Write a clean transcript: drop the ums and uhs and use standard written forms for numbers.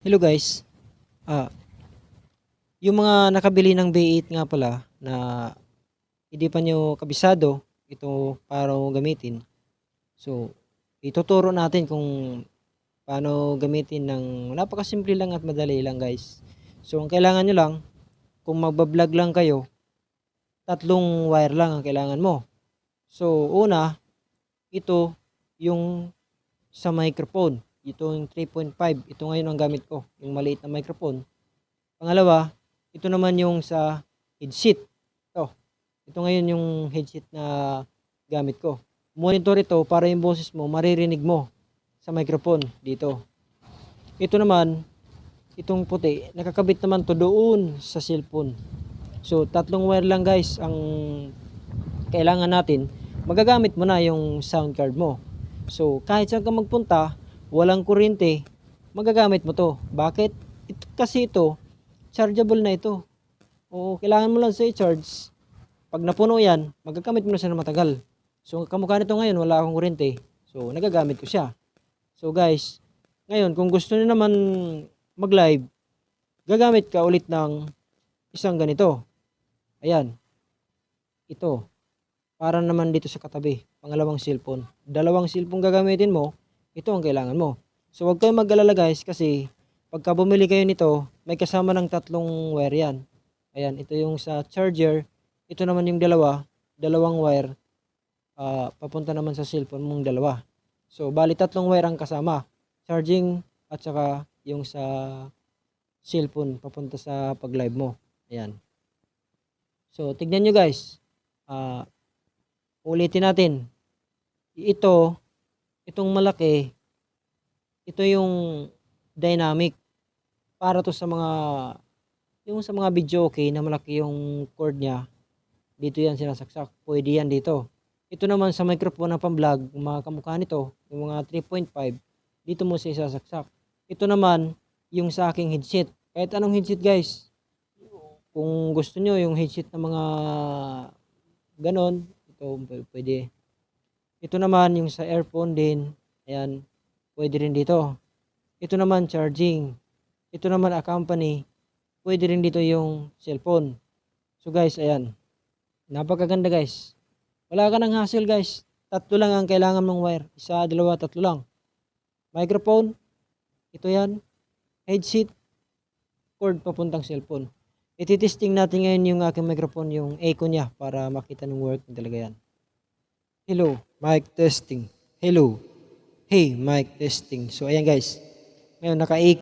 Hello guys. Ah, yung mga nakabili ng B8 nga pala na hindi pa nyo kabisado ito para gamitin. So, ituturo natin kung paano gamitin ng napakasimple lang at madali lang guys. So, ang kailangan nyo lang, kung magbablog lang kayo, tatlong wire lang ang kailangan mo. So, una, ito yung sa microphone. Ito yung 3.5. Ito ngayon ang gamit ko, yung maliit na microphone. Pangalawa, ito naman yung sa headset. Ito ngayon yung headset na gamit ko. Monitor ito para yung boses mo maririnig mo sa microphone dito. Ito naman, itong puti, nakakabit naman to doon sa cellphone. So, tatlong wire lang guys ang kailangan natin. Magagamit mo na yung sound card mo. So, kahit saan ka magpunta, walang kuryente, magagamit mo to. Bakit? Kasi ito, chargeable na ito. O, kailangan mo lang sa i-charge. Pag napuno yan, magagamit mo na siya na matagal. So, kamukha nito ngayon, wala akong kuryente. So, nagagamit ko siya. So, guys, ngayon, kung gusto niyo naman mag-live, gagamit ka ulit ng isang ganito. Ayan. Ito. Para naman dito sa katabi. Pangalawang cellphone. Dalawang cellphone gagamitin mo, ito ang kailangan mo. So, huwag kayong mag-alala guys kasi pagka bumili kayo nito, may kasama ng tatlong wire yan. Ayan, ito yung sa charger. Ito naman yung dalawang wire. Papunta naman sa cellphone mong dalawa. So, bali tatlong wire ang kasama. Charging at saka yung sa cellphone papunta sa pag-live mo. Ayan. So, tignan nyo guys. Ulitin natin. Itong malaki, ito yung dynamic. Para to sa mga video okay na malaki yung cord niya. Dito yan sinasaksak. Pwede yan dito. Ito naman sa microphone na pang-vlog, mga kamukha nito, yung mga 3.5, dito mo siya isasaksak. Ito naman, yung sa aking headset. Kahit anong headset guys. Kung gusto nyo yung headset na mga ganon, ito pwede. Ito naman yung sa earphone din. Ayan, pwede rin dito. Ito naman charging. Ito naman accompany. Pwede rin dito yung cellphone. So guys, ayan. Napakaganda guys. Wala ka ng hassle guys. Tatlo lang ang kailangan mong wire. Isa, dalawa, tatlo lang. Microphone. Ito yan. Headset. Cord papuntang cellphone. Ititesting natin ngayon yung aking microphone, yung echo niya para makita ng work talaga yan. Hello, mic testing. Hello. Hey, mic testing. So ayan guys. Ngayon naka-echo.